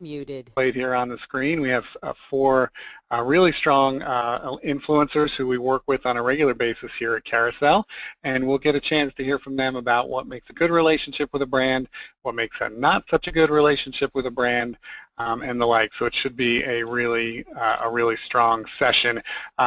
Muted. Played here on the screen. We have four really strong influencers who we work with on a regular basis here at Carusele, and we'll get a chance to hear from them about what makes a good relationship with a brand, what makes a not such a good relationship with a brand, and the like. So it should be a really strong session.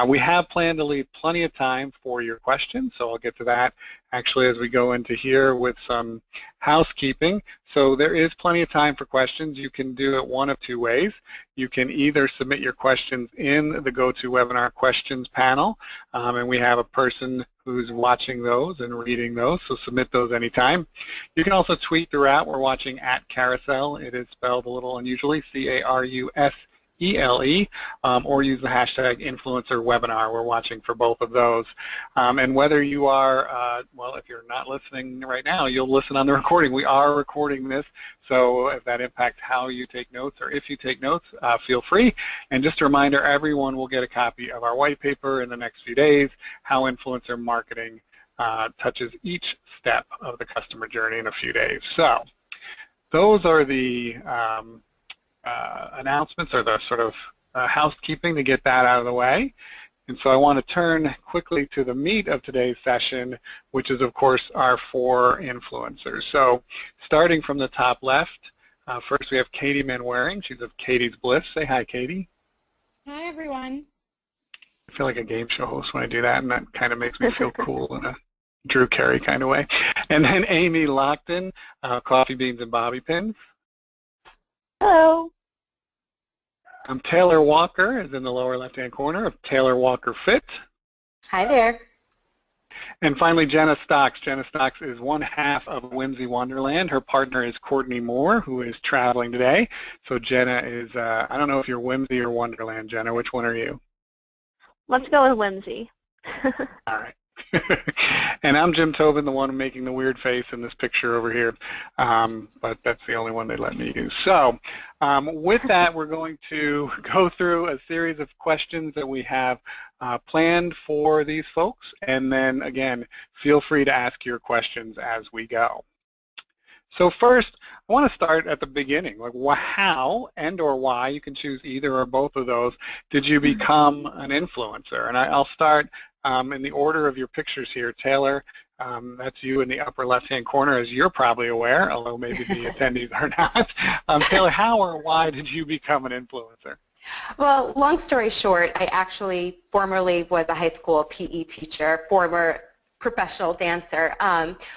We have planned to leave plenty of time for your questions, so I'll get to that actually as we go into here with some housekeeping. So there is plenty of time for questions. You can do it one of two ways. You can either submit your questions in the GoToWebinar questions panel, and we have a person who's watching those and reading those, so submit those anytime. You can also tweet throughout. We're watching at Carusele. It is spelled a little unusually, C-A-R-U-S-E-L-E, or use the hashtag InfluencerWebinar. We're watching for both of those. And whether you are, well, if you're not listening right now, you'll listen on the recording. We are recording this, so if that impacts how you take notes or if you take notes, feel free. And just a reminder, everyone will get a copy of our white paper in the next few days, How Influencer Marketing Touches Each Step of the Customer Journey in a few days. So those are the announcements or the sort of housekeeping to get that out of the way. And so I want to turn quickly to the meat of today's session, which is, of course, our four influencers. So starting from the top left, first we have Katie Manwaring. She's of Katie's Bliss. Say hi, Katie. Hi, everyone. I feel like a game show host when I do that, and that kind of makes me feel cool in a Drew Carey kind of way. And then Amy Loochtan, Coffee Beans and Bobby Pins. Hello. Taylor Walker is in the lower left-hand corner of Taylor Walker Fit. Hi there. And finally, Jenna Stocks. Jenna Stocks is one half of Whimsy Wonderland. Her partner is Cortney Moore, who is traveling today. So Jenna is, I don't know if you're Whimsy or Wonderland, Jenna. Which one are you? Let's go with Whimsy. All right. And I'm Jim Tobin, the one making the weird face in this picture over here, but that's the only one they let me use. So with that, we're going to go through a series of questions that we have planned for these folks, and then again, feel free to ask your questions as we go. So first, I want to start at the beginning, like how and or why, you can choose either or both of those, did you become an influencer? And I'll start in the order of your pictures here. Taylor, that's you in the upper left-hand corner, as you're probably aware, although maybe the attendees are not. Taylor, how or why did you become an influencer? Well, long story short, I actually formerly was a high school PE teacher, former professional dancer.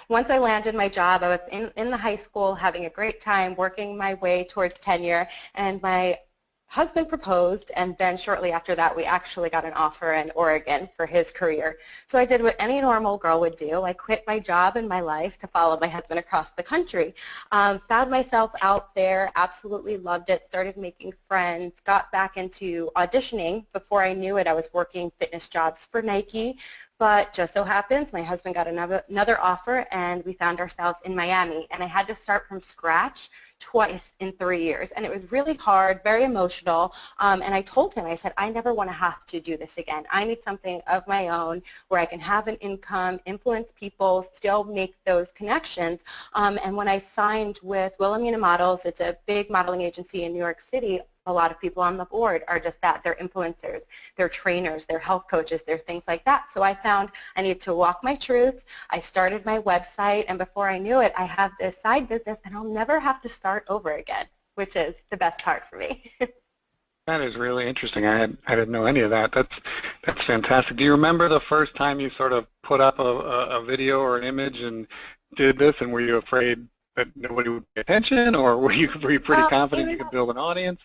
Once I landed my job, I was in the high school having a great time, working my way towards tenure, and my husband proposed, and then shortly after that we actually got an offer in Oregon for his career. So I did what any normal girl would do. I quit my job and my life to follow my husband across the country. Found myself out there, absolutely loved it, started making friends, got back into auditioning. Before I knew it, I was working fitness jobs for Nike, but just so happens my husband got another offer, and we found ourselves in Miami, and I had to start from scratch twice in 3 years, and it was really hard, very emotional, and I told him, I said, I never want to have to do this again. I need something of my own where I can have an income, influence people, still make those connections, and when I signed with Wilhelmina Models, it's a big modeling agency in New York City, a lot of people on the board are just that. They're influencers, they're trainers, they're health coaches, they're things like that. So I found I needed to walk my truth. I started my website, and before I knew it, I have this side business, and I'll never have to start over again, which is the best part for me. That is really interesting. I didn't know any of that. That's fantastic. Do you remember the first time you sort of put up a video or an image and did this, and were you afraid that nobody would pay attention, or were you pretty confident you could build an audience?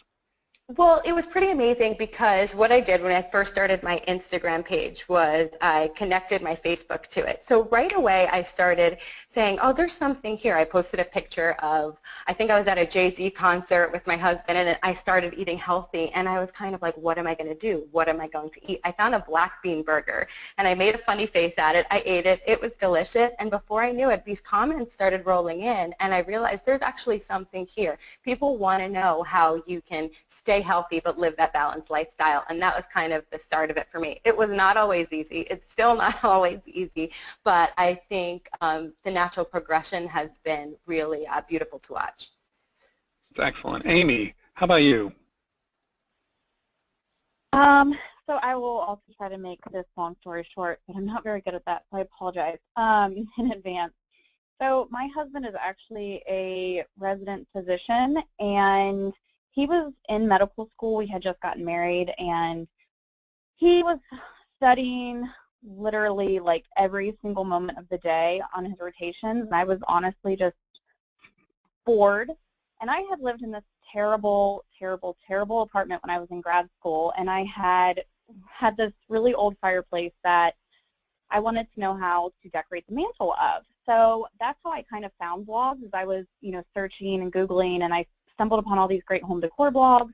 Well, it was pretty amazing because what I did when I first started my Instagram page was I connected my Facebook to it. So right away I started saying, oh, there's something here. I posted a picture of, I think I was at a Jay-Z concert with my husband, and I started eating healthy, and I was kind of like, what am I going to do? What am I going to eat? I found a black bean burger, and I made a funny face at it. I ate it. It was delicious, and before I knew it, these comments started rolling in, and I realized there's actually something here. People want to know how you can stay healthy but live that balanced lifestyle, and that was kind of the start of it for me. It was not always easy. It's still not always easy, but I think the natural progression has been really beautiful to watch. Excellent. Amy, How about you? So I will also try to make this long story short, but I'm not very good at that, so I apologize in advance. So my husband is actually a resident physician, and he was in medical school. We had just gotten married, and he was studying literally like every single moment of the day on his rotations, and I was honestly just bored. And I had lived in this terrible, terrible, terrible apartment when I was in grad school, and I had this really old fireplace that I wanted to know how to decorate the mantle of. So that's how I kind of found blogs, as I was, searching and Googling, and I stumbled upon all these great home decor blogs,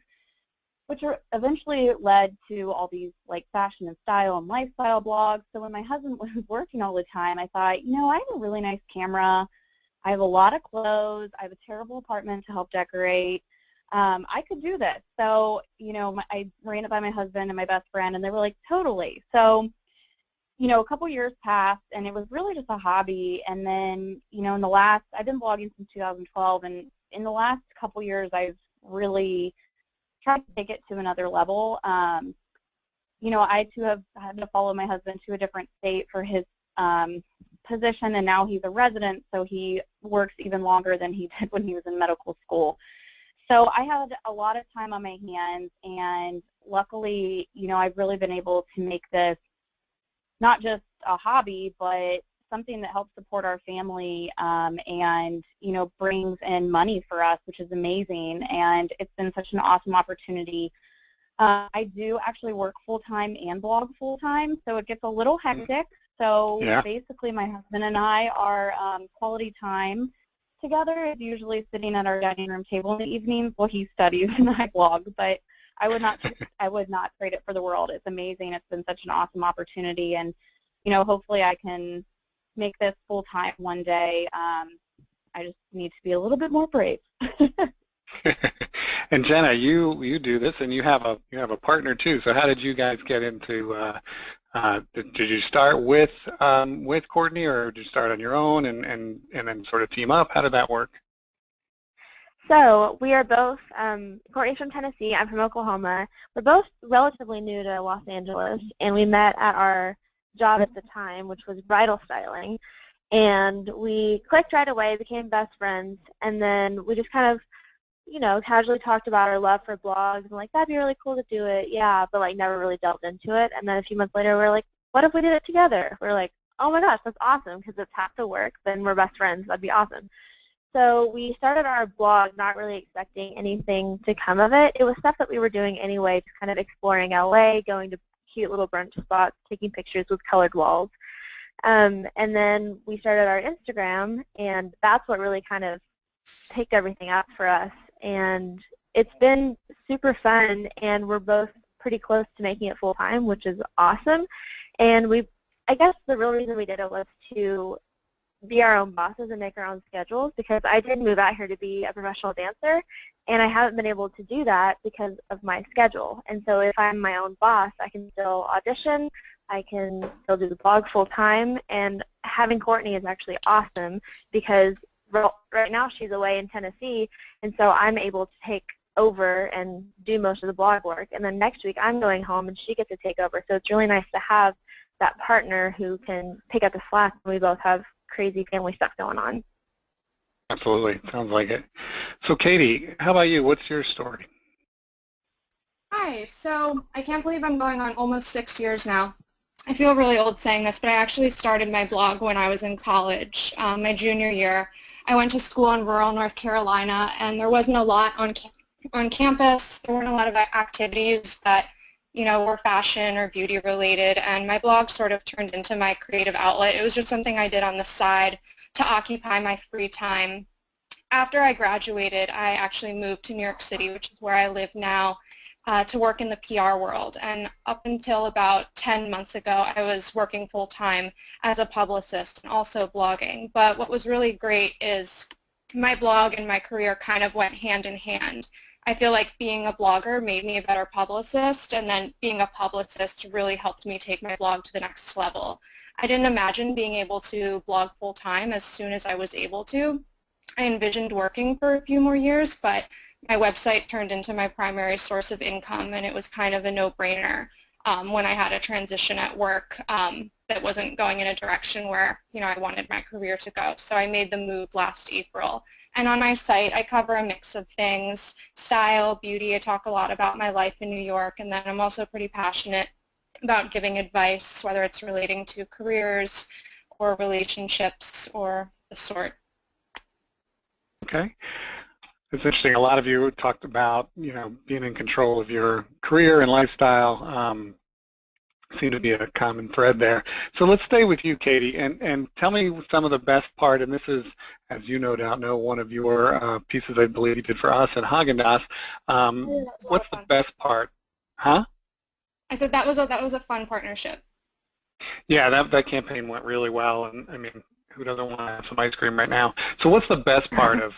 which eventually led to all these like fashion and style and lifestyle blogs. So when my husband was working all the time, I thought, I have a really nice camera. I have a lot of clothes. I have a terrible apartment to help decorate. I could do this. So, I ran it by my husband and my best friend, and they were like, totally. So, a couple years passed, and it was really just a hobby. And then, I've been blogging since 2012, and in the last couple years, I've really tried to take it to another level. I too have had to follow my husband to a different state for his position, and now he's a resident, so he works even longer than he did when he was in medical school. So I had a lot of time on my hands, and luckily, I've really been able to make this not just a hobby, but something that helps support our family and, brings in money for us, which is amazing. And it's been such an awesome opportunity. I do actually work full-time and blog full-time, so it gets a little hectic. So basically my husband and I are quality time together is usually sitting at our dining room table in the evenings while he studies and I blog, but I would not trade it for the world. It's amazing. It's been such an awesome opportunity, and hopefully I can make this full time one day. I just need to be a little bit more brave. And Jenna, you do this, and you have a partner too. So how did you guys get into? Did you start with Cortney, or did you start on your own and then sort of team up? How did that work? So we are both, Cortney's from Tennessee, I'm from Oklahoma. We're both relatively new to Los Angeles, and we met at our job at the time, which was bridal styling. And we clicked right away, became best friends, and then we just kind of, casually talked about our love for blogs, and like, that'd be really cool to do it, yeah, but like never really delved into it. And then a few months later, we were like, what if we did it together? We're like, oh my gosh, that's awesome, because it's half the work, then we're best friends, that'd be awesome. So we started our blog not really expecting anything to come of it. It was stuff that we were doing anyway, just kind of exploring LA, going to cute little brunch spots, taking pictures with colored walls. And then we started our Instagram, and that's what really kind of picked everything up for us. And it's been super fun, and we're both pretty close to making it full-time, which is awesome. And I guess the real reason we did it was to be our own bosses and make our own schedules, because I did move out here to be a professional dancer, and I haven't been able to do that because of my schedule. And so if I'm my own boss, I can still audition, I can still do the blog full-time, and having Cortney is actually awesome because right now she's away in Tennessee, and so I'm able to take over and do most of the blog work. And then next week I'm going home and she gets to take over. So it's really nice to have that partner who can pick up the slack when we both have crazy family stuff going on. Absolutely. Sounds like it. So Katie, how about you? What's your story? Hi. So I can't believe I'm going on almost 6 years now. I feel really old saying this, but I actually started my blog when I was in college, my junior year. I went to school in rural North Carolina, and there wasn't a lot on campus. There weren't a lot of activities that were fashion or beauty related, and my blog sort of turned into my creative outlet. It was just something I did on the side to occupy my free time. After I graduated, I actually moved to New York City, which is where I live now, to work in the PR world. And up until about 10 months ago, I was working full-time as a publicist and also blogging. But what was really great is my blog and my career kind of went hand in hand. I feel like being a blogger made me a better publicist, and then being a publicist really helped me take my blog to the next level. I didn't imagine being able to blog full-time as soon as I was able to. I envisioned working for a few more years, but my website turned into my primary source of income, and it was kind of a no-brainer when I had a transition at work that wasn't going in a direction where, I wanted my career to go. So I made the move last April. And on my site, I cover a mix of things: style, beauty. I talk a lot about my life in New York, and then I'm also pretty passionate about giving advice, whether it's relating to careers or relationships or the sort. Okay. It's interesting. A lot of you talked about, being in control of your career and lifestyle. Seem to be a common thread there. So let's stay with you, Katie, and tell me some of the best part, and this is, as you no doubt know, one of your pieces I believe you did for us at Haagen-Dazs. What's the best part? Huh? I said that was a fun partnership. Yeah, that campaign went really well, and I mean, who doesn't want to have some ice cream right now? So what's the best part of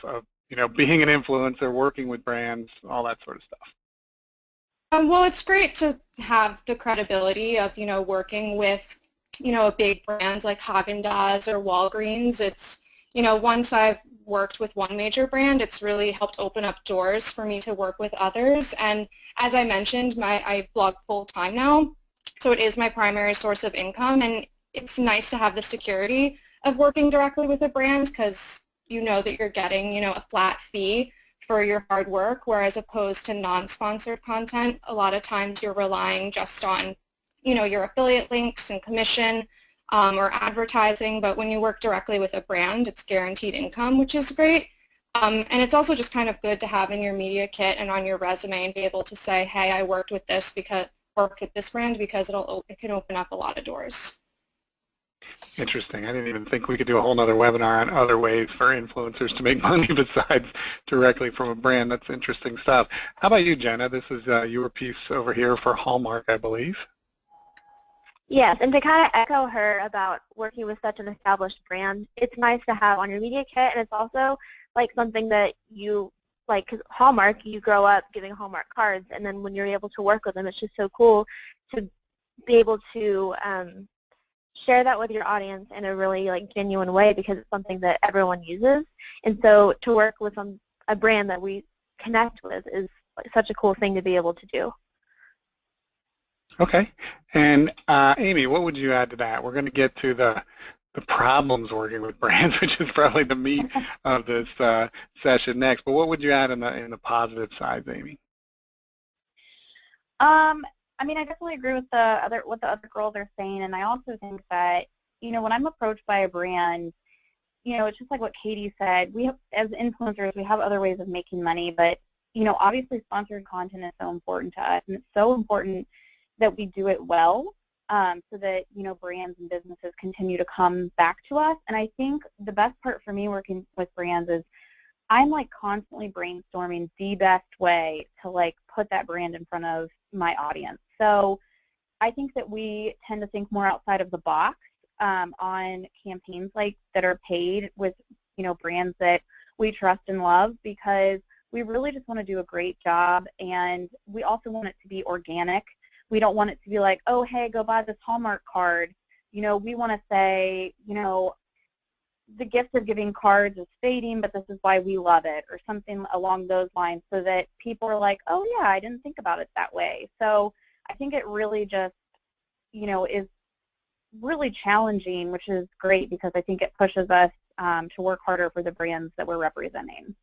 being an influencer, working with brands, all that sort of stuff? Well, it's great to have the credibility of, working with, a big brand like Haagen-Dazs or Walgreens. It's, once I've worked with one major brand, it's really helped open up doors for me to work with others. And as I mentioned, I blog full-time now, so it is my primary source of income, and it's nice to have the security of working directly with a brand because you know that you're getting, a flat fee for your hard work, whereas opposed to non-sponsored content, a lot of times you're relying just on, your affiliate links and commission or advertising, but when you work directly with a brand, it's guaranteed income, which is great. And it's also just kind of good to have in your media kit and on your resume and be able to say, hey, I worked with this brand because it can open up a lot of doors. Interesting. I didn't even think we could do a whole other webinar on other ways for influencers to make money besides directly from a brand. That's interesting stuff. How about you, Jenna? This is your piece over here for Hallmark, I believe. Yes, and to kind of echo her about working with such an established brand, it's nice to have on your media kit, and it's also like something that you like, because Hallmark, you grow up giving Hallmark cards, and then when you're able to work with them, it's just so cool to be able to share that with your audience in a really genuine way because it's something that everyone uses. And so to work with a brand that we connect with is such a cool thing to be able to do. Okay. And Amy, what would you add to that? We're going to get to the problems working with brands, which is probably the meat of this session next. But what would you add in the positive side, Amy? I mean, I definitely agree with what the other girls are saying, and I also think that, when I'm approached by a brand, it's just like what Katie said. We have, as influencers, we have other ways of making money, but, obviously sponsored content is so important to us, and it's so important that we do it well so that, brands and businesses continue to come back to us. And I think the best part for me working with brands is I'm constantly brainstorming the best way to put that brand in front of my audience. So I think that we tend to think more outside of the box on campaigns that are paid with brands that we trust and love, because we really just want to do a great job, and we also want it to be organic. We don't want it to be like, oh, hey, go buy this Hallmark card. We want to say, the gift of giving cards is fading, but this is why we love it, or something along those lines, so that people are like, oh, yeah, I didn't think about it that way. So I think it really just, is really challenging, which is great because I think it pushes us to work harder for the brands that we're representing.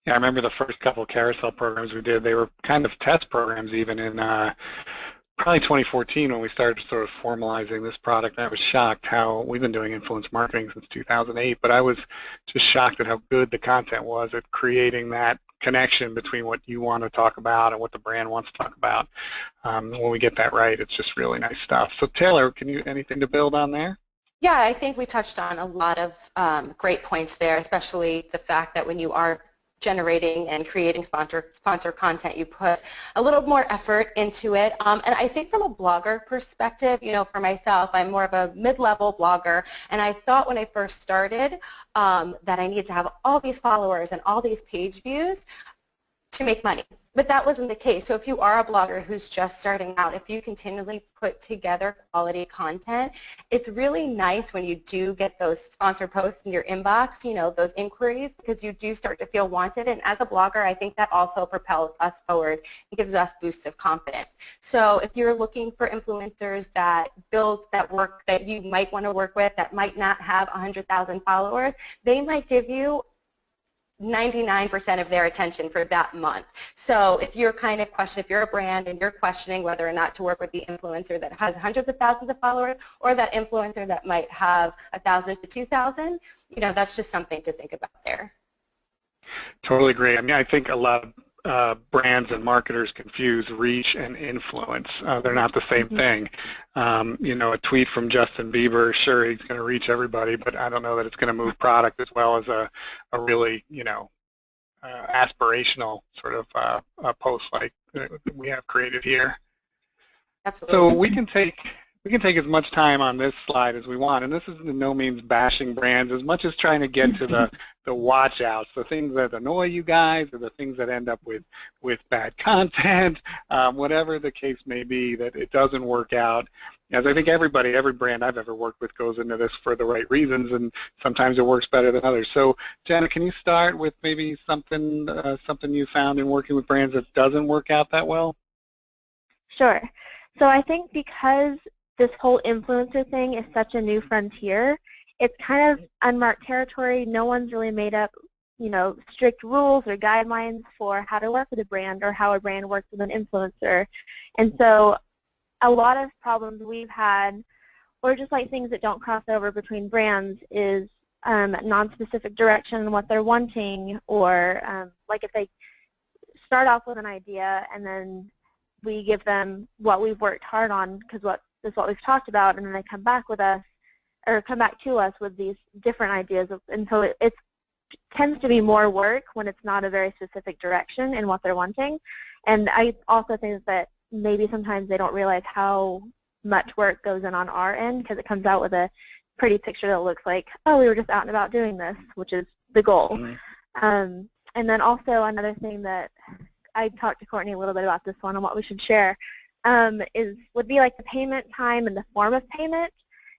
Yeah, I remember the first couple of Carusele programs we did. They were kind of test programs even in probably 2014 when we started sort of formalizing this product. I was shocked how we've been doing influence marketing since 2008, but I was just shocked at how good the content was at creating that connection between what you want to talk about and what the brand wants to talk about. When we get that right, it's just really nice stuff. So Taylor, anything to build on there? Yeah, I think we touched on a lot of great points there, especially the fact that when you are generating and creating sponsor content, you put a little more effort into it. And I think from a blogger perspective, for myself, I'm more of a mid-level blogger, and I thought when I first started that I needed to have all these followers and all these page views. to make money. But that wasn't the case. So if you are a blogger who's just starting out, if you continually put together quality content, it's really nice when you do get those sponsored posts in your inbox, you know, those inquiries, because you do start to feel wanted. And as a blogger, I think that also propels us forward and gives us boosts of confidence. So if you're looking for influencers that build that work that you might want to work with that might not have 100,000 followers, they might give you 99% of their attention for that month. So if you're kind of if you're a brand and you're questioning whether or not to work with the influencer that has hundreds of thousands of followers or that influencer that might have 1,000 to 2,000, you know, that's just something to think about there. Totally agree. I mean, I think a lot of brands and marketers confuse reach and influence. They're not the same thing. You know, a tweet from Justin Bieber, sure, he's going to reach everybody, but I don't know that it's going to move product as well as a really, you know, aspirational sort of a post like we have created here. Absolutely. So we can take as much time on this slide as we want, and this is in no means bashing brands as much as trying to get to the watch outs, the things that annoy you guys or the things that end up with bad content, whatever the case may be, that it doesn't work out. As I think every brand I've ever worked with goes into this for the right reasons, and sometimes it works better than others. So Jenna, can you start with maybe something you found in working with brands that doesn't work out that well? Sure. So I think because this whole influencer thing is such a new frontier, it's kind of unmarked territory. No one's really made up, you know, strict rules or guidelines for how to work with a brand or how a brand works with an influencer. And so a lot of problems we've had, or just like things that don't cross over between brands, is non-specific direction in what they're wanting, or like if they start off with an idea and then we give them what we've worked hard on because this is what we've talked about, and then they come back with us, or come back to us with these different ideas. And so it tends to be more work when it's not a very specific direction in what they're wanting. And I also think that maybe sometimes they don't realize how much work goes in on our end, because it comes out with a pretty picture that looks like, oh, we were just out and about doing this, which is the goal. Mm-hmm. And then also another thing that I talked to Cortney a little bit about this one and what we should share would be like the payment time and the form of payment,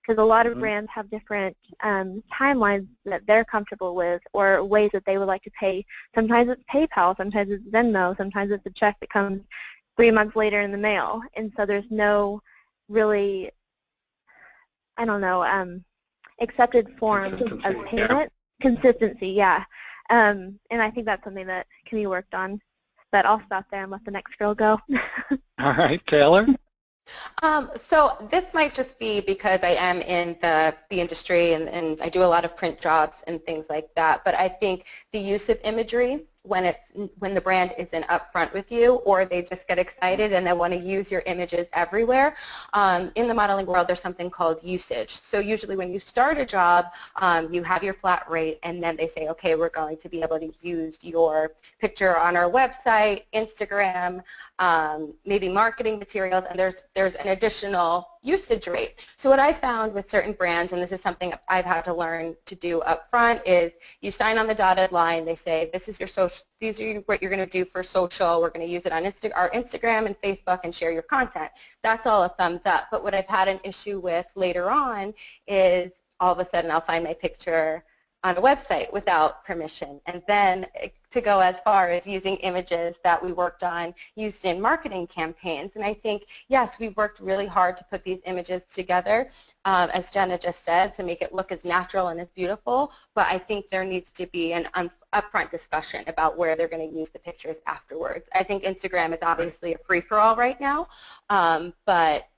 because a lot of brands have different timelines that they're comfortable with, or ways that they would like to pay. Sometimes it's PayPal, sometimes it's Venmo, sometimes it's a check that comes 3 months later in the mail. And so there's no really, I don't know, accepted form of payment. Yeah. Consistency, yeah. And I think that's something that can be worked on. But I'll stop there and let the next girl go. All right, Taylor? So this might just be because I am in the industry and I do a lot of print jobs and things like that, but I think the use of imagery when the brand isn't upfront with you, or they just get excited and they want to use your images everywhere. In the modeling world, there's something called usage. So usually when you start a job, you have your flat rate, and then they say, okay, we're going to be able to use your picture on our website, Instagram, maybe marketing materials, and there's an additional usage rate. So what I found with certain brands, and this is something I've had to learn to do up front, is you sign on the dotted line. They say, this is your social, these are what you're going to do for social. We're going to use it on our Instagram and Facebook and share your content. That's all a thumbs up. But what I've had an issue with later on is all of a sudden I'll find my picture on a website without permission, and then to go as far as using images that we worked on used in marketing campaigns. And I think, yes, we've worked really hard to put these images together, as Jenna just said, to make it look as natural and as beautiful, but I think there needs to be an upfront discussion about where they're going to use the pictures afterwards. I think Instagram is obviously a free-for-all right now, but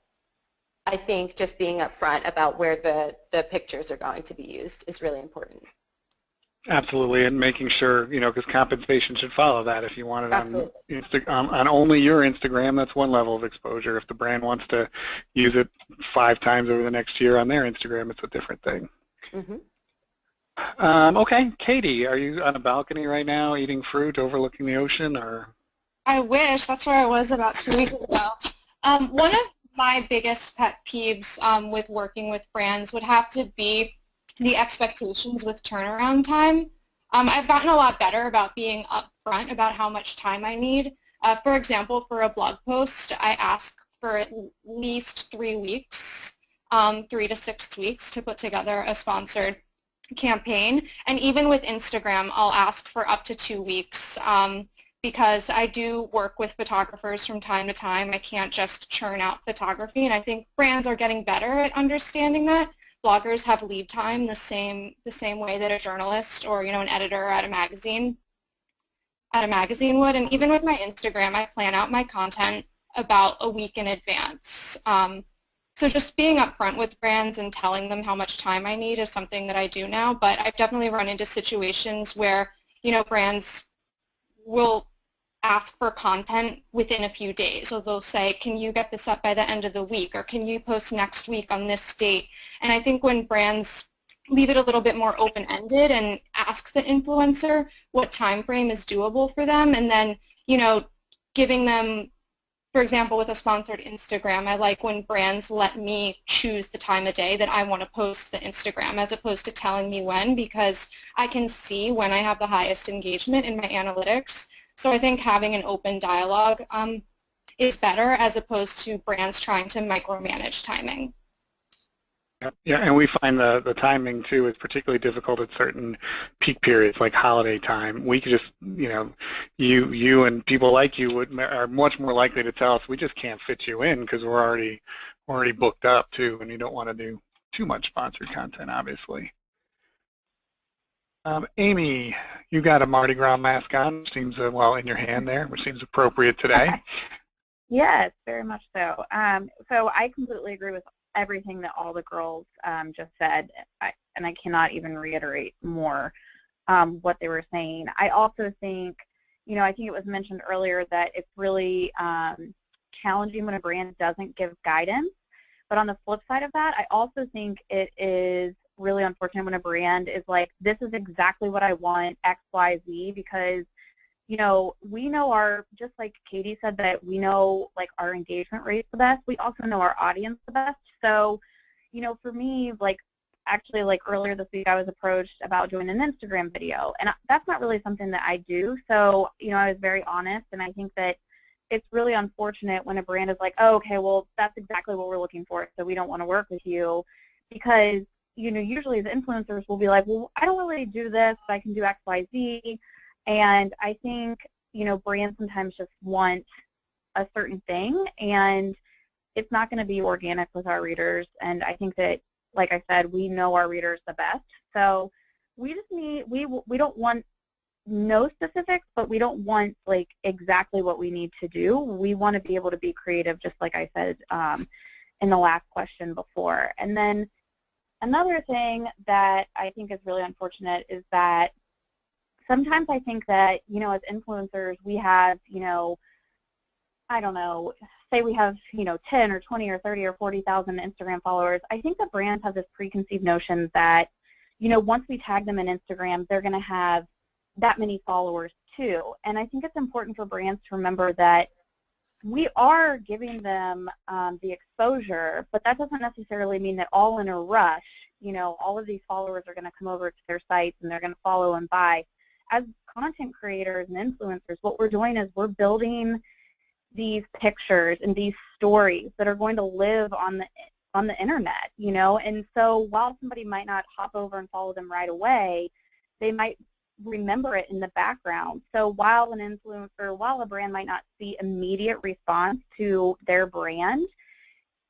I think just being upfront about where the pictures are going to be used is really important. Absolutely, and making sure, you know, because compensation should follow that. If you want it on only your Instagram, that's one level of exposure. If the brand wants to use it 5 times over the next year on their Instagram, it's a different thing. Mm-hmm. Okay, Katie, are you on a balcony right now eating fruit overlooking the ocean, or? I wish. That's where I was about 2 weeks ago. One of my biggest pet peeves with working with brands would have to be the expectations with turnaround time. I've gotten a lot better about being upfront about how much time I need. For example, for a blog post, I ask for at least 3 weeks, 3 to 6 weeks to put together a sponsored campaign. And even with Instagram, I'll ask for up to 2 weeks because I do work with photographers from time to time. I can't just churn out photography, and I think brands are getting better at understanding that. Bloggers have lead time the same way that a journalist or an editor at a magazine would. And even with my Instagram, I plan out my content about a week in advance. So just being upfront with brands and telling them how much time I need is something that I do now. But I've definitely run into situations where brands will ask for content within a few days, or they'll say, can you get this up by the end of the week, or can you post next week on this date? And I think when brands leave it a little bit more open-ended and ask the influencer what time frame is doable for them, and then giving them, for example, with a sponsored Instagram, I like when brands let me choose the time of day that I want to post the Instagram, as opposed to telling me when, because I can see when I have the highest engagement in my analytics. So I think having an open dialogue is better, as opposed to brands trying to micromanage timing. Yeah, and we find the timing too is particularly difficult at certain peak periods, like holiday time. We could just, you and people like you are much more likely to tell us we just can't fit you in because we're already booked up too, and you don't want to do too much sponsored content, obviously. Amy, you got a Mardi Gras mask on, which seems well in your hand there, which seems appropriate today. Yes, very much so. So I completely agree with everything that all the girls just said, and I cannot even reiterate more what they were saying. I also think, I think it was mentioned earlier that it's really challenging when a brand doesn't give guidance. But on the flip side of that, I also think it is really unfortunate when a brand is like, this is exactly what I want, X, Y, Z, because we know just like Katie said, that we know like our engagement rates the best. We also know our audience the best. So, for me, actually earlier this week, I was approached about doing an Instagram video, and that's not really something that I do. So, I was very honest, and I think that it's really unfortunate when a brand is like, oh, okay, well, that's exactly what we're looking for, so we don't want to work with you, because usually the influencers will be like, well, I don't really do this, but I can do X, Y, Z. And I think, brands sometimes just want a certain thing, and it's not going to be organic with our readers. And I think that, like I said, we know our readers the best. So we just we don't want no specifics, but we don't want exactly what we need to do. We want to be able to be creative, just like I said in the last question before. And then another thing that I think is really unfortunate is that sometimes I think that, as influencers, we have, I don't know, say we have, 10 or 20 or 30 or 40,000 Instagram followers. I think that brands have this preconceived notion that, once we tag them in Instagram, they're going to have that many followers too. And I think it's important for brands to remember that we are giving them the exposure, but that doesn't necessarily mean that all in a rush, all of these followers are going to come over to their sites and they're going to follow and buy. As content creators and influencers, what we're doing is we're building these pictures and these stories that are going to live on the internet, and so while somebody might not hop over and follow them right away, they might remember it in the background. So while a brand might not see immediate response to their brand,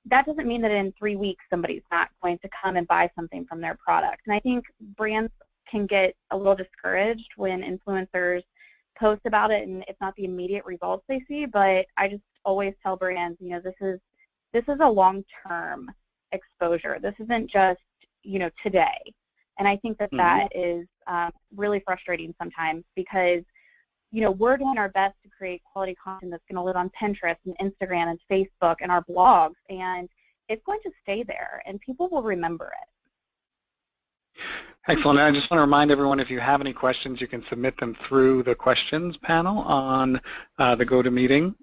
that doesn't mean that in 3 weeks somebody's not going to come and buy something from their product. And I think brands can get a little discouraged when influencers post about it and it's not the immediate results they see, but I just always tell brands, this is a long-term exposure. This isn't just, today. And I think that that is really frustrating sometimes because, we're doing our best to create quality content that's going to live on Pinterest and Instagram and Facebook and our blogs, and it's going to stay there, and people will remember it. Excellent. I just want to remind everyone, if you have any questions, you can submit them through the questions panel on the GoToMeeting,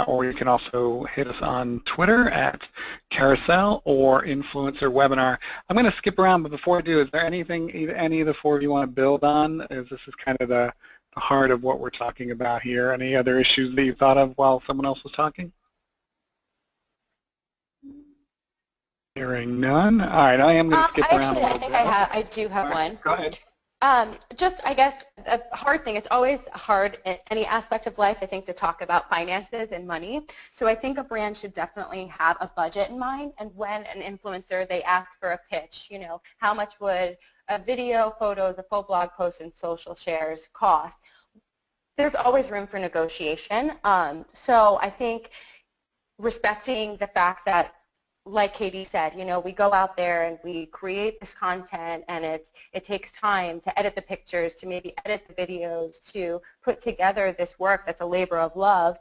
or you can also hit us on Twitter at Carusele or Influencer Webinar. I'm going to skip around, but before I do, is there anything any of the four of you want to build on? As this is kind of the heart of what we're talking about here. Any other issues that you thought of while someone else was talking? Hearing none. All right, I am going to skip around a little bit. I do have one. Go ahead. Just, I guess, a hard thing. It's always hard in any aspect of life, I think, to talk about finances and money. So I think a brand should definitely have a budget in mind. And when an influencer, they ask for a pitch, you know, how much would a video, photos, a full blog post, and social shares cost? There's always room for negotiation. So I think respecting the fact that, like Katie said, you know, we go out there and we create this content, and it takes time to edit the pictures, to maybe edit the videos, to put together this work that's a labor of love.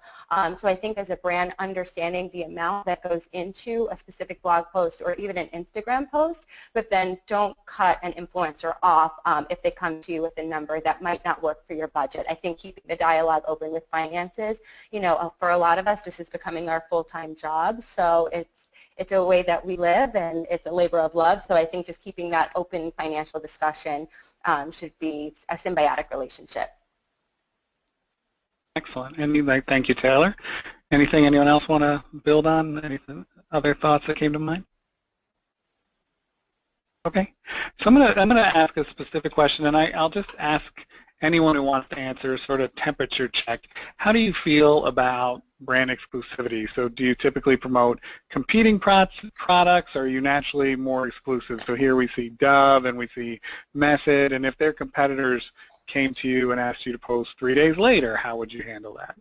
So I think as a brand, understanding the amount that goes into a specific blog post or even an Instagram post, but then don't cut an influencer off if they come to you with a number that might not work for your budget. I think keeping the dialogue open with finances, you know, for a lot of us, this is becoming our full-time job, so it's a way that we live, and it's a labor of love. So I think just keeping that open financial discussion should be a symbiotic relationship. Excellent. Thank you, Taylor. Anything anyone else want to build on? Anything, other thoughts that came to mind? Okay. So I'm gonna ask a specific question, and I'll just ask anyone who wants to answer, sort of temperature check. How do you feel about brand exclusivity? So do you typically promote competing products, or are you naturally more exclusive? So here we see Dove and we see Method, and if their competitors came to you and asked you to post 3 days later, how would you handle that?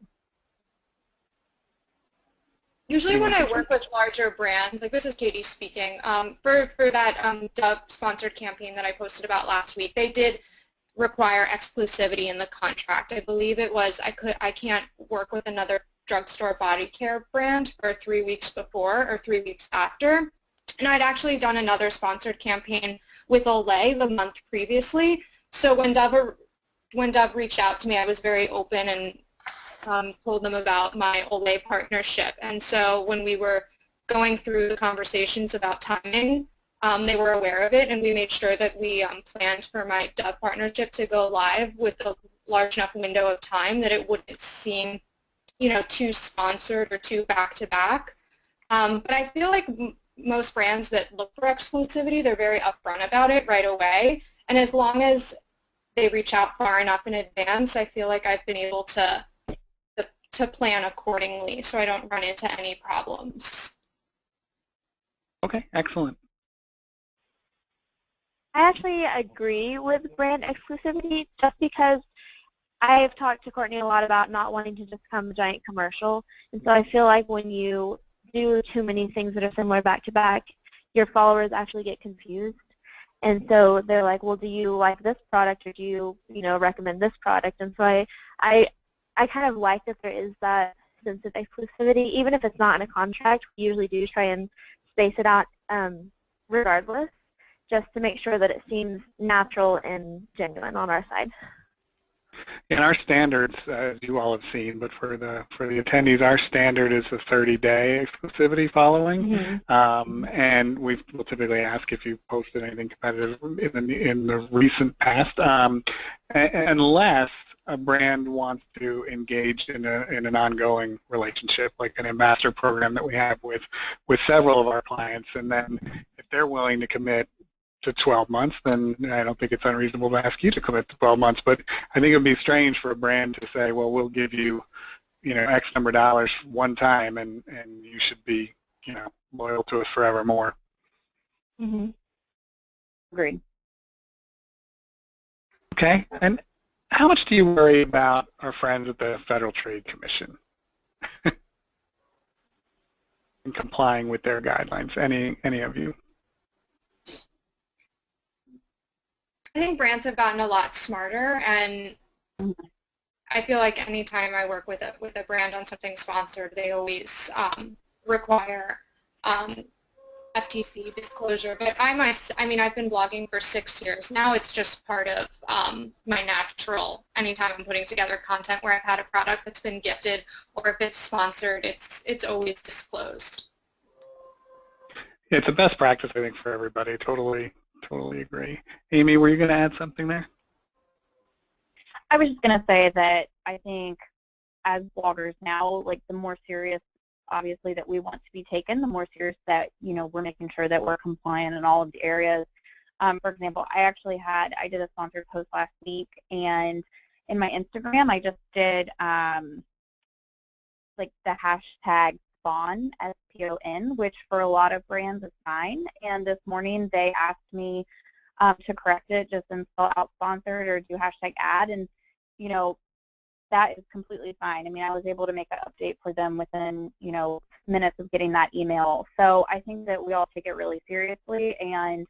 Usually when I work with larger brands, like this is Katie speaking, for that Dove sponsored campaign that I posted about last week, they did require exclusivity in the contract. I believe it was I can't work with another drugstore body care brand for 3 weeks before or 3 weeks after. And I'd actually done another sponsored campaign with Olay the month previously. So when Dove reached out to me, I was very open and told them about my Olay partnership. And so when we were going through the conversations about timing, they were aware of it, and we made sure that we planned for my Dove partnership to go live with a large enough window of time that it wouldn't seem, you know, too sponsored or too back-to-back. But I feel like most brands that look for exclusivity, they're very upfront about it right away. And as long as they reach out far enough in advance, I feel like I've been able to plan accordingly, so I don't run into any problems. Okay, excellent. I actually agree with brand exclusivity just because I've talked to Cortney a lot about not wanting to just become a giant commercial. And so I feel like when you do too many things that are similar back to back, your followers actually get confused. And so they're like, well, do you like this product, or do you recommend this product? And so I kind of like that there is that sense of exclusivity. Even if it's not in a contract, we usually do try and space it out regardless, just to make sure that it seems natural and genuine on our side. In our standards, as you all have seen, but for the attendees, our standard is a 30-day exclusivity following, and we'll typically ask if you posted anything competitive in the recent past, unless a brand wants to engage in an ongoing relationship, like an ambassador program that we have with several of our clients, and then if they're willing to commit to 12 months, then I don't think it's unreasonable to ask you to commit to 12 months. But I think it would be strange for a brand to say, well, we'll give you, X number of dollars one time, and you should be, loyal to us forevermore. Mm-hmm. Agreed. Okay. And how much do you worry about our friends at the Federal Trade Commission in complying with their guidelines? Any of you? I think brands have gotten a lot smarter, and I feel like any time I work with a brand on something sponsored, they always require FTC disclosure, but I mean, I've been blogging for 6 years now. It's just part of my natural. Anytime I'm putting together content where I've had a product that's been gifted, or if it's sponsored, it's always disclosed. Yeah, it's a best practice, I think, for everybody. Totally agree. Amy, were you going to add something there? I was just going to say that I think as bloggers now, like the more serious, obviously, that we want to be taken, the more serious that, you know, we're making sure that we're compliant in all of the areas. For example, I did a sponsored post last week, and in my Instagram, I just did like the hashtag SPON, S-P-O-N, which for a lot of brands is fine. And this morning they asked me to correct it just and spell out sponsored or do hashtag ad, and you know, that is completely fine. I mean, I was able to make an update for them within, you know, minutes of getting that email. So I think that we all take it really seriously, and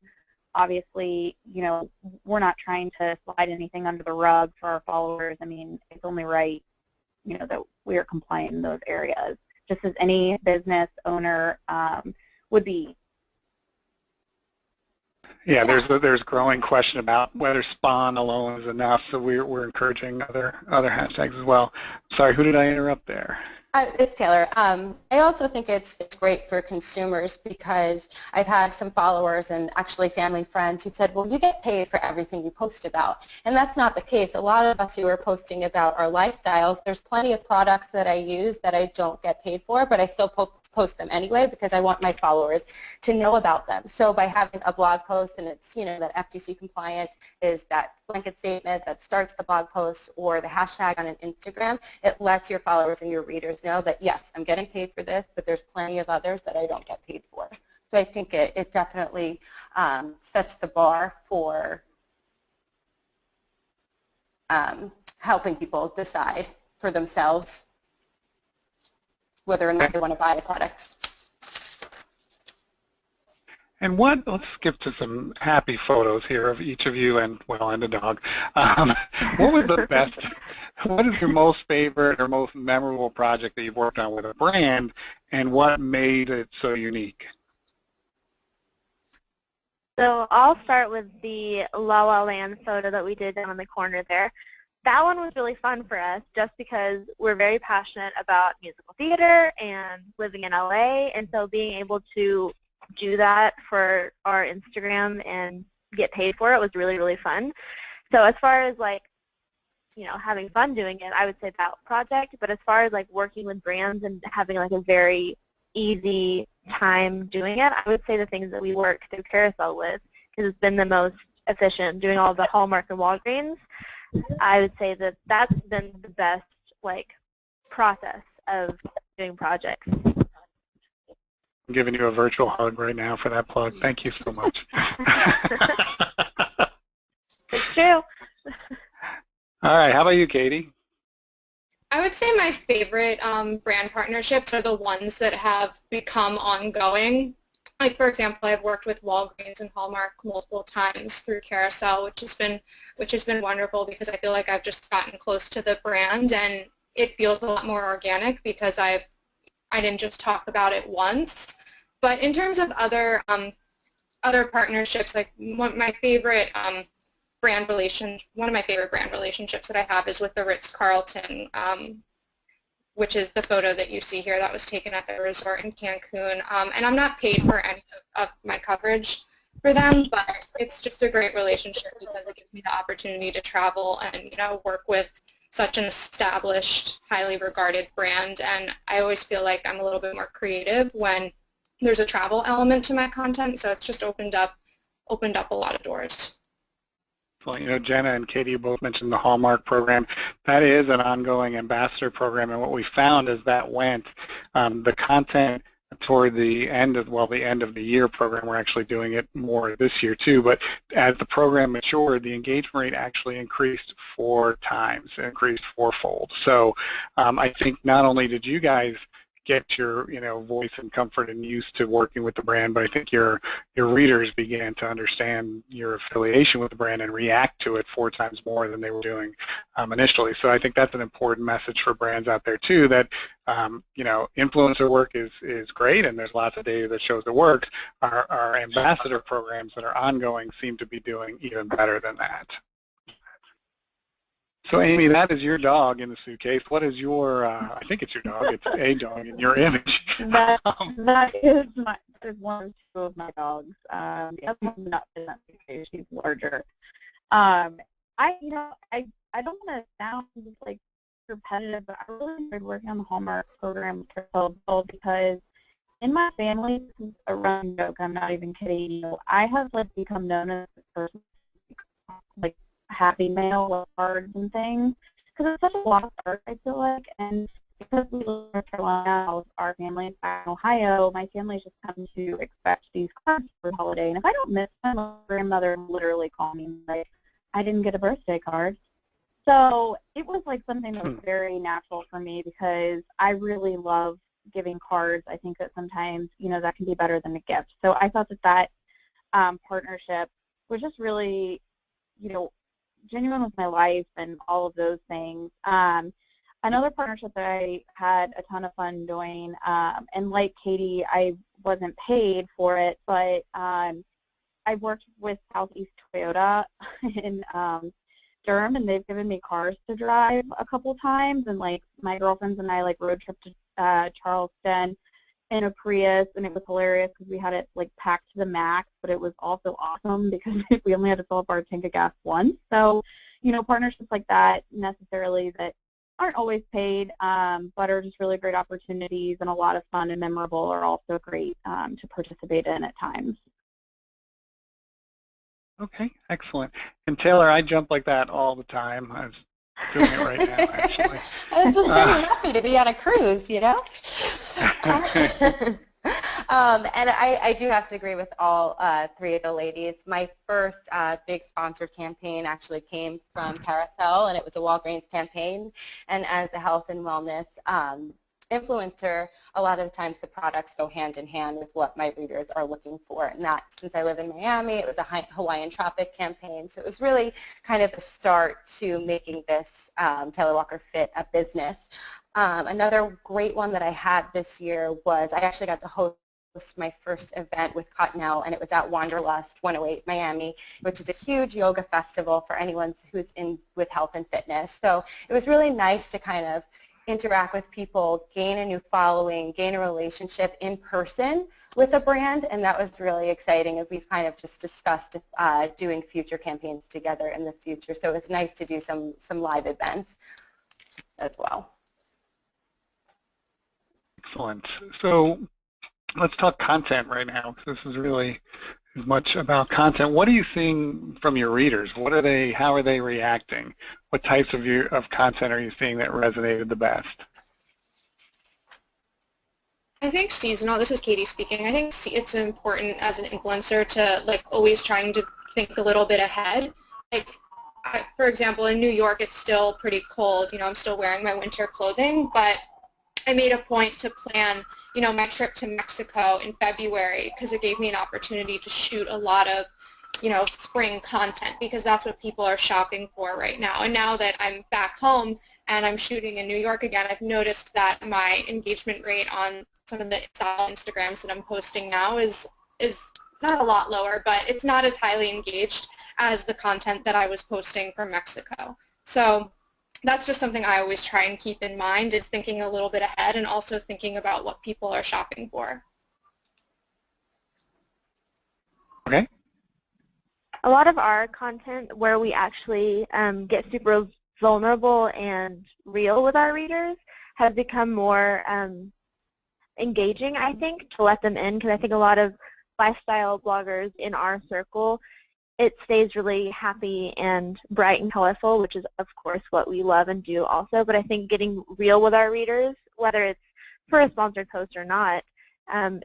obviously, you know, we're not trying to slide anything under the rug for our followers. I mean, it's only right, you know, that we are compliant in those areas, just as any business owner would be. Yeah, there's a growing question about whether SPON alone is enough, so we're encouraging other hashtags as well. Sorry, who did I interrupt there? It's Taylor. I also think it's great for consumers because I've had some followers and actually family friends who said, well, you get paid for everything you post about. And that's not the case. A lot of us who are posting about our lifestyles, there's plenty of products that I use that I don't get paid for, but I still post them anyway because I want my followers to know about them. So by having a blog post, and it's, you know, that FTC compliant is that blanket statement that starts the blog post or the hashtag on an Instagram, it lets your followers and your readers know that, yes, I'm getting paid for this, but there's plenty of others that I don't get paid for. So I think it definitely sets the bar for helping people decide for themselves whether or not they want to buy the product. And let's skip to some happy photos here of each of you and, well, and the dog. What was the best, what is your most favorite or most memorable project that you've worked on with a brand, and what made it so unique? So I'll start with the La La Land photo that we did down in the corner there. That one was really fun for us just because we're very passionate about musical theater and living in LA, and so being able to do that for our Instagram and get paid for it was really, really fun. So as far as like, you know, having fun doing it, I would say that project, but as far as like working with brands and having like a very easy time doing it, I would say the things that we work through Carusele with, because it's been the most efficient, doing all the Hallmark and Walgreens. I would say that that's been the best like process of doing projects. I'm giving you a virtual hug right now for that plug. Thank you so much. It's true. All right, how about you, Katie? I would say my favorite brand partnerships are the ones that have become ongoing. Like, for example, I've worked with Walgreens and Hallmark multiple times through Carusele, which has been wonderful because I feel like I've just gotten close to the brand, and it feels a lot more organic because I didn't just talk about it once. But in terms of other partnerships, like one of my favorite brand relationships that I have is with the Ritz-Carlton, which is the photo that you see here that was taken at the resort in Cancun. And I'm not paid for any of my coverage for them, but it's just a great relationship because it gives me the opportunity to travel and, you know, work with such an established, highly regarded brand. And I always feel like I'm a little bit more creative when there's a travel element to my content, so it's just opened up a lot of doors. Well, you know, Jenna and Katie, you both mentioned the Hallmark program. That is an ongoing ambassador program, and what we found is that went the content toward the end of the year program. We're actually doing it more this year too, but as the program matured, the engagement rate actually increased 4 times, increased fourfold. So I think not only did you guys get your voice and comfort and used to working with the brand, but I think your readers began to understand your affiliation with the brand and react to it 4 times more than they were doing initially. So I think that's an important message for brands out there too, that influencer work is great, and there's lots of data that shows it works. Our ambassador programs that are ongoing seem to be doing even better than that. So Amy, that is your dog in the suitcase. What is your, I think it's your dog, it's a dog in your image. That is one or two of my dogs. The other one's not in that suitcase, she's larger. I don't want to sound like repetitive, but I really enjoyed working on the Hallmark program with Carusele because in my family, this is a running joke, I'm not even kidding, I have become known as the person happy mail with cards and things, because it's such a lot of art, I feel like, and because we live in North Carolina, our family is back in Ohio, my family's just come to expect these cards for the holiday, and if I don't miss them, my grandmother literally called me like, I didn't get a birthday card. So it was something that was very natural for me because I really love giving cards. I think that sometimes, that can be better than a gift. So I thought that partnership was just really, genuine with my life and all of those things. Another partnership that I had a ton of fun doing, and like Katie, I wasn't paid for it, but I worked with Southeast Toyota in Durham, and they've given me cars to drive a couple times, and my girlfriends and I road trip to Charleston in a Prius, and it was hilarious because we had it packed to the max, but it was also awesome because we only had to fill up our tank of gas once. So, partnerships like that necessarily that aren't always paid, but are just really great opportunities and a lot of fun and memorable are also great to participate in at times. Okay, excellent. And Taylor, I jump like that all the time. I was doing it right now, actually. I was just very happy to be on a cruise, And I do have to agree with all 3 of the ladies. My first big sponsored campaign actually came from Carusele, and it was a Walgreens campaign. And as a health and wellness influencer, a lot of the times the products go hand in hand with what my readers are looking for. And that, since I live in Miami, it was a Hawaiian Tropic campaign. So it was really kind of the start to making this Taylor Walker Fit a business. Another great one that I had this year was I actually got to host my first event with Cortney, and it was at Wonderland 108 Miami, which is a huge yoga festival for anyone who's in with health and fitness. So it was really nice to kind of interact with people, gain a new following, gain a relationship in person with a brand, and that was really exciting. And we've kind of just discussed doing future campaigns together in the future. So it was nice to do some live events as well. Excellent. So let's talk content right now. This is really as much about content. What are you seeing from your readers? What are they? How are they reacting? What types of content are you seeing that resonated the best? I think seasonal. This is Katie speaking. I think it's important as an influencer to always trying to think a little bit ahead. For example, in New York, it's still pretty cold. I'm still wearing my winter clothing, but I made a point to plan, my trip to Mexico in February because it gave me an opportunity to shoot a lot of, spring content because that's what people are shopping for right now. And now that I'm back home and I'm shooting in New York again, I've noticed that my engagement rate on some of the style Instagrams that I'm posting now is not a lot lower, but it's not as highly engaged as the content that I was posting from Mexico. So that's just something I always try and keep in mind, is thinking a little bit ahead and also thinking about what people are shopping for. Okay. A lot of our content where we actually get super vulnerable and real with our readers has become more engaging, I think, to let them in, because I think a lot of lifestyle bloggers in our circle, it stays really happy and bright and colorful, which is, of course, what we love and do also. But I think getting real with our readers, whether it's for a sponsored post or not,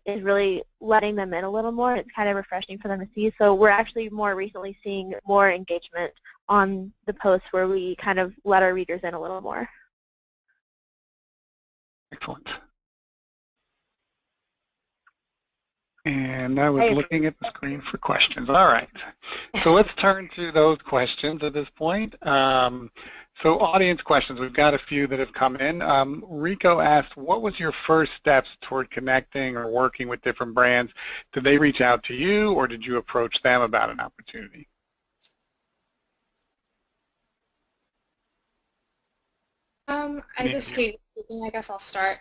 is really letting them in a little more. It's kind of refreshing for them to see. So we're actually more recently seeing more engagement on the posts where we kind of let our readers in a little more. Excellent. And I was looking at the screen for questions. All right. So let's turn to those questions at this point. So audience questions, we've got a few that have come in. Rico asked, what was your first steps toward connecting or working with different brands? Did they reach out to you, or did you approach them about an opportunity? This is Katie speaking. I guess I'll start.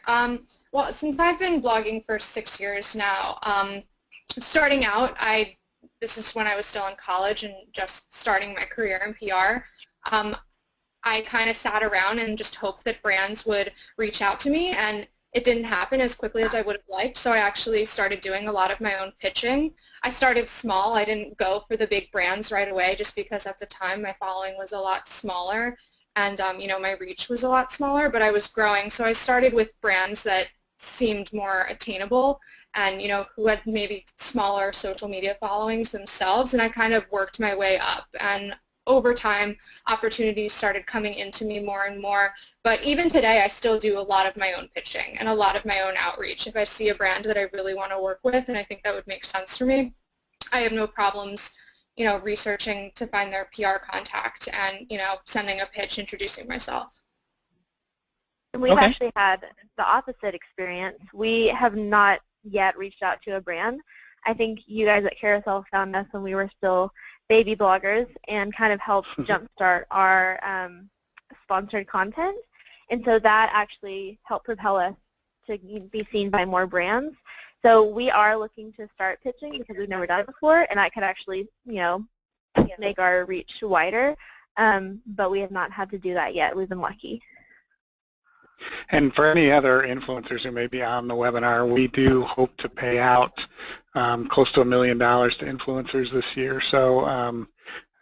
Well, since I've been blogging for 6 years now, starting out, this is when I was still in college and just starting my career in PR. I kind of sat around and just hoped that brands would reach out to me, and it didn't happen as quickly as I would have liked, so I actually started doing a lot of my own pitching. I started small. I didn't go for the big brands right away just because at the time my following was a lot smaller and my reach was a lot smaller, but I was growing, so I started with brands that seemed more attainable and who had maybe smaller social media followings themselves, and I kind of worked my way up. And over time, opportunities started coming into me more and more. But even today, I still do a lot of my own pitching and a lot of my own outreach. If I see a brand that I really want to work with and I think that would make sense for me, I have no problems, researching to find their PR contact and, sending a pitch, introducing myself. We've actually had the opposite experience. We have not yet reached out to a brand. I think you guys at Carusele found us when we were still baby bloggers and kind of helped jumpstart our sponsored content. And so that actually helped propel us to be seen by more brands. So we are looking to start pitching because we've never done it before, and that could actually, make our reach wider. But we have not had to do that yet. We've been lucky. And for any other influencers who may be on the webinar, we do hope to pay out close to $1 million to influencers this year. So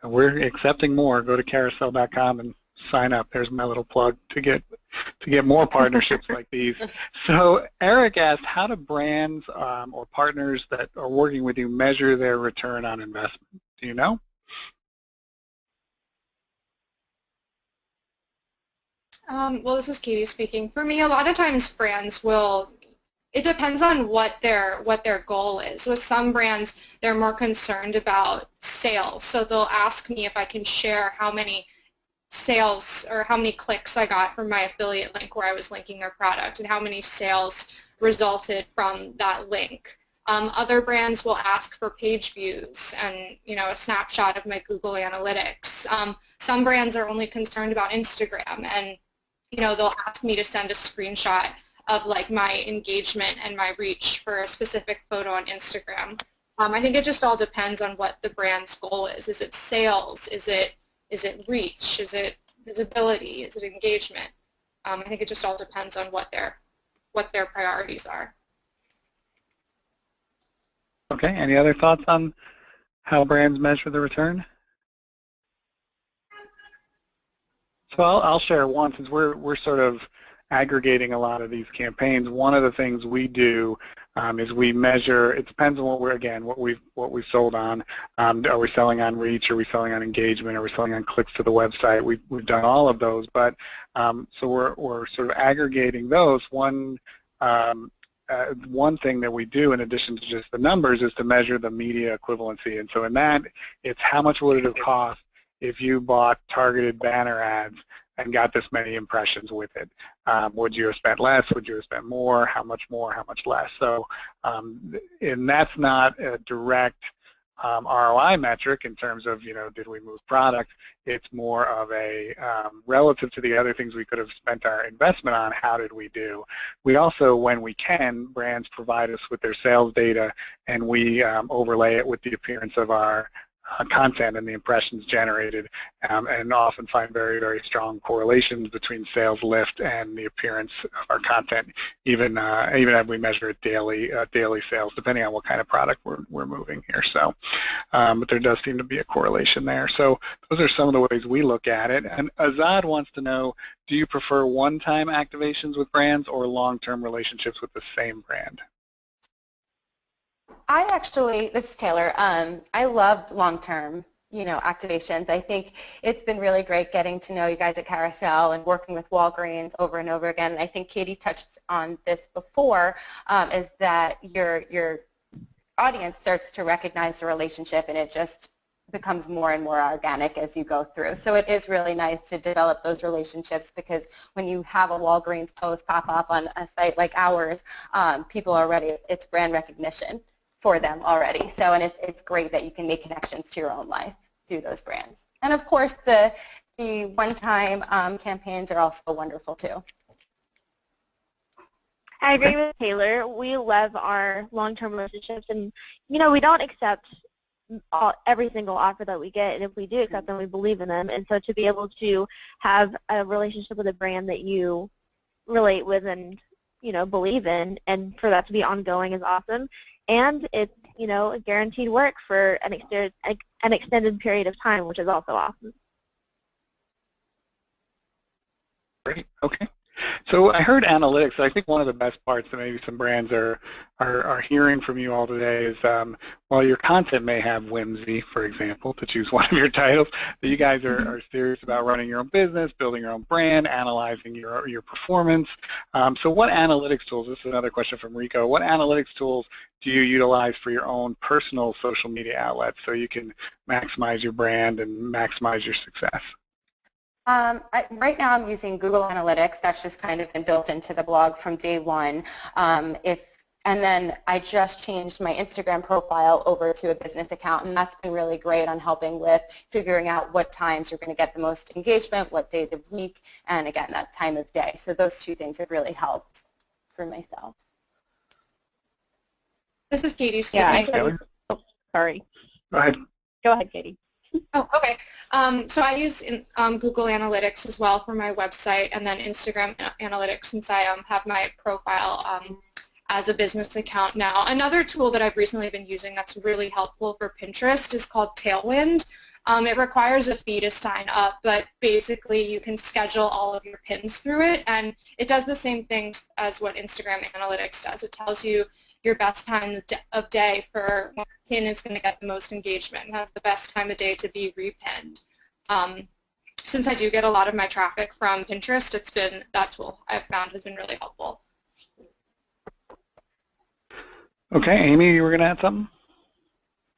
we're accepting more. Go to Carusele.com and sign up. There's my little plug to get more partnerships like these. So Eric asked, how do brands or partners that are working with you measure their return on investment? Do you know? Well, this is Katie speaking. For me, a lot of times brands will, it depends on what their goal is. With some brands, they're more concerned about sales. So they'll ask me if I can share how many sales or how many clicks I got from my affiliate link where I was linking their product and how many sales resulted from that link. Other brands will ask for page views and a snapshot of my Google Analytics. Some brands are only concerned about Instagram, and they'll ask me to send a screenshot of like my engagement and my reach for a specific photo on Instagram. I think it just all depends on what the brand's goal is. Is it sales? Is it reach? Is it visibility? Is it engagement? I think it just all depends on what their priorities are. Okay. Any other thoughts on how brands measure the return? So I'll share one, since we're sort of aggregating a lot of these campaigns. One of the things we do is we measure. It depends on what we've sold on. Are we selling on reach? Are we selling on engagement? Are we selling on clicks to the website? We've done all of those, but so we're sort of aggregating those. One thing that we do in addition to just the numbers is to measure the media equivalency, and so in that it's how much would it have cost if you bought targeted banner ads and got this many impressions with it. Would you have spent less? Would you have spent more? How much more? How much less? So, and that's not a direct ROI metric in terms of, did we move product? It's more of a relative to the other things we could have spent our investment on, how did we do? We also, when we can, brands provide us with their sales data, and we overlay it with the appearance of our content and the impressions generated, and often find very, very strong correlations between sales lift and the appearance of our content, even as we measure it daily sales, depending on what kind of product we're moving here. So, but there does seem to be a correlation there. So those are some of the ways we look at it. And Azad wants to know, do you prefer one-time activations with brands or long-term relationships with the same brand? This is Taylor, I love long-term, activations. I think it's been really great getting to know you guys at Carusele and working with Walgreens over and over again. And I think Katie touched on this before, is that you're audience starts to recognize the relationship, and it just becomes more and more organic as you go through. So it is really nice to develop those relationships, because when you have a Walgreens post pop up on a site like ours, people are already, it's brand recognition for them already. So, and it's great that you can make connections to your own life through those brands. And of course, the one-time campaigns are also wonderful too. I agree with Taylor. We love our long-term relationships, and we don't accept every single offer that we get, and if we do accept them, we believe in them. And so to be able to have a relationship with a brand that you relate with and believe in, and for that to be ongoing is awesome. And it's guaranteed work for an extended period of time, which is also awesome. Great. Okay. So I heard analytics. I think one of the best parts that maybe some brands are hearing from you all today is while your content may have whimsy, for example, to choose one of your titles, that you guys are serious about running your own business, building your own brand, analyzing your performance. So what analytics tools, this is another question from Rico, what analytics tools do you utilize for your own personal social media outlets so you can maximize your brand and maximize your success? Right now I'm using Google Analytics. That's just kind of been built into the blog from day one. And then I just changed my Instagram profile over to a business account, and that's been really great on helping with figuring out what times you're going to get the most engagement, what days of week, and again, that time of day. So those two things have really helped for myself. This is Katie speaking. Yeah, sorry. Go ahead. Go ahead, Katie. Oh, okay. So I use Google Analytics as well for my website, and then Instagram Analytics, since I have my profile as a business account now. Another tool that I've recently been using that's really helpful for Pinterest is called Tailwind. It requires a fee to sign up, but basically you can schedule all of your pins through it, and it does the same things as what Instagram Analytics does. It tells you your best time of day for when a pin is going to get the most engagement and has the best time of day to be repinned. Since I do get a lot of my traffic from Pinterest, it's been that tool I've found has been really helpful. Okay, Amy, you were going to add something?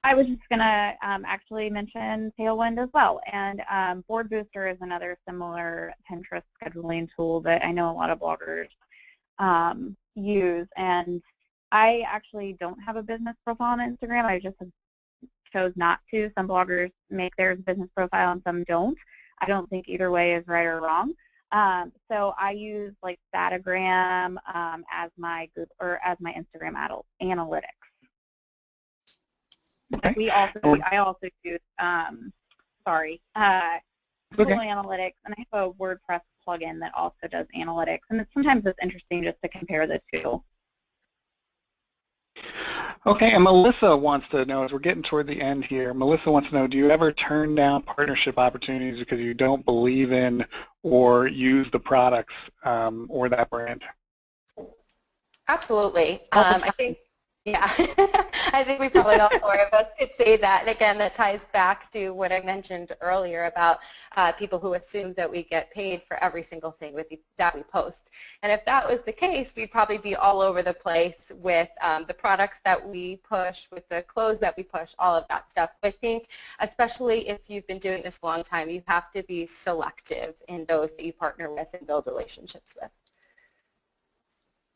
I was just going to actually mention Tailwind as well, and Board Booster is another similar Pinterest scheduling tool that I know a lot of bloggers use, and I actually don't have a business profile on Instagram. I just chose not to. Some bloggers make theirs business profile and some don't. I don't think either way is right or wrong. So I use like Statagram as my Instagram analytics. Okay. I also use Google Analytics, and I have a WordPress plugin that also does analytics. And sometimes it's interesting just to compare the two. Okay, and Melissa wants to know, as we're getting toward the end here, Melissa wants to know, do you ever turn down partnership opportunities because you don't believe in or use the products or that brand? Absolutely. I think, yeah, I think we probably all four of us could say that. And again, that ties back to what I mentioned earlier about people who assume that we get paid for every single thing that we post. And if that was the case, we'd probably be all over the place with the products that we push, with the clothes that we push, all of that stuff. So I think, especially if you've been doing this a long time, you have to be selective in those that you partner with and build relationships with.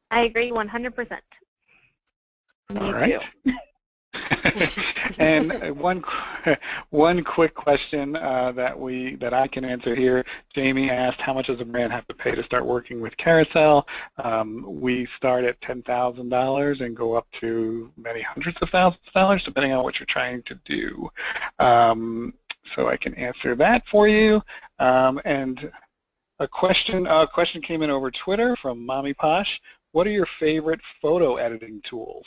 I agree 100%. All right. And one quick question that I can answer here. Jamie asked, how much does a brand have to pay to start working with Carusele? We start at $10,000 and go up to many hundreds of thousands of dollars, depending on what you're trying to do. So I can answer that for you. And a question came in over Twitter from Mommy Posh. What are your favorite photo editing tools?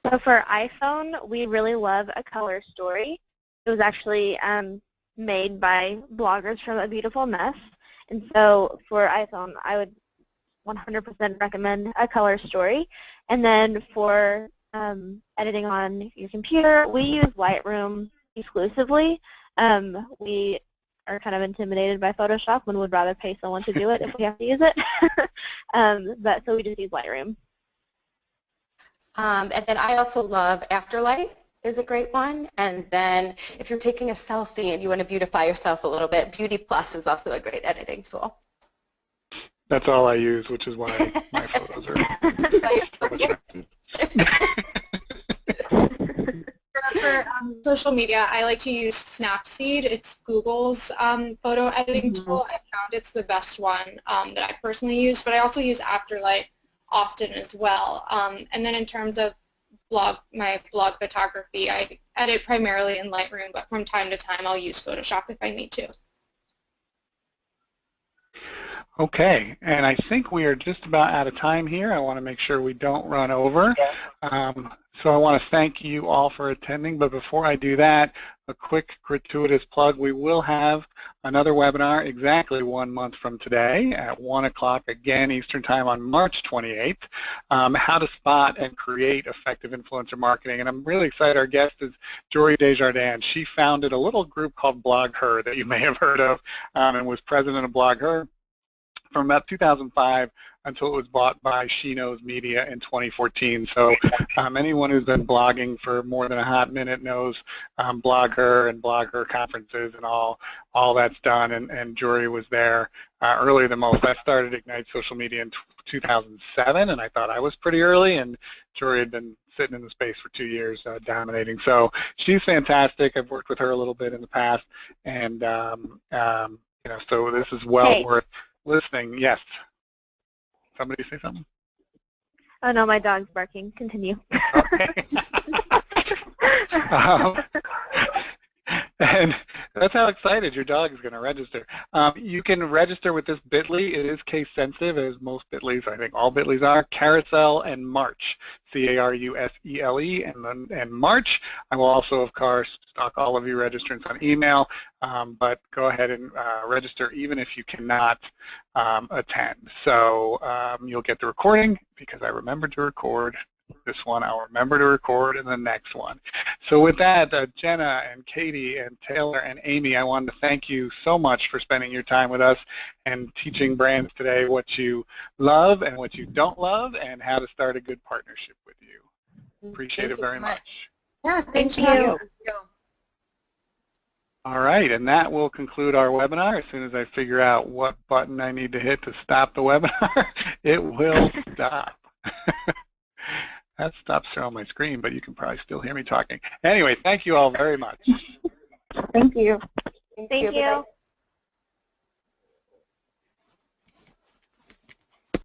So for iPhone, we really love A Color Story. It was actually made by bloggers from A Beautiful Mess. And so for iPhone, I would 100% recommend A Color Story. And then for editing on your computer, we use Lightroom exclusively. We are kind of intimidated by Photoshop and would rather pay someone to do it if we have to use it. So we just use Lightroom. And then I also love Afterlight is a great one. And then if you're taking a selfie and you want to beautify yourself a little bit, Beauty Plus is also a great editing tool. That's all I use, which is why my photos are so attractive. For social media, I like to use Snapseed. It's Google's photo editing tool. I found it's the best one that I personally use, but I also use Afterlight often as well. And then in terms of my blog photography, I edit primarily in Lightroom, but from time to time I'll use Photoshop if I need to. Okay, and I think we are just about out of time here. I want to make sure we don't run over. So I want to thank you all for attending, but before I do that, a quick gratuitous plug. We will have another webinar exactly 1 month from today at 1 o'clock again Eastern Time on March 28th, how to spot and create effective influencer marketing. And I'm really excited. Our guest is Jory Desjardins. She founded a little group called Blog Her that you may have heard of, and was president of Blog Her from about 2005 until it was bought by She Knows Media in 2014. So anyone who's been blogging for more than a hot minute knows Blog Her and Blog Her conferences and all that's done. And Jory was there earlier than most. I started Ignite Social Media in 2007, and I thought I was pretty early, and Jory had been sitting in the space for 2 years dominating. So she's fantastic. I've worked with her a little bit in the past, and you know, so this is well worth listening. Yes. Somebody say something? Oh no, my dog's barking. Continue. Okay. And that's how excited your dog is going to register. You can register with this bit.ly. It is case sensitive, as most bit.lys, I think all bit.lys are. Carusele and March, C-A-R-U-S-E-L-E, and March. I will also, of course, stock all of you registrants on email, but go ahead and register even if you cannot attend. So you'll get the recording, because I remembered to record this one. I'll remember to record in the next one. So with that, Jenna and Katie and Taylor and Amy, I wanted to thank you so much for spending your time with us and teaching brands today what you love and what you don't love and how to start a good partnership with you. Appreciate it very much. Yeah, Thank you. All right, and that will conclude our webinar. As soon as I figure out what button I need to hit to stop the webinar, it will stop. That stops showing my screen, but you can probably still hear me talking. Anyway, thank you all very much. Thank you. Thank you.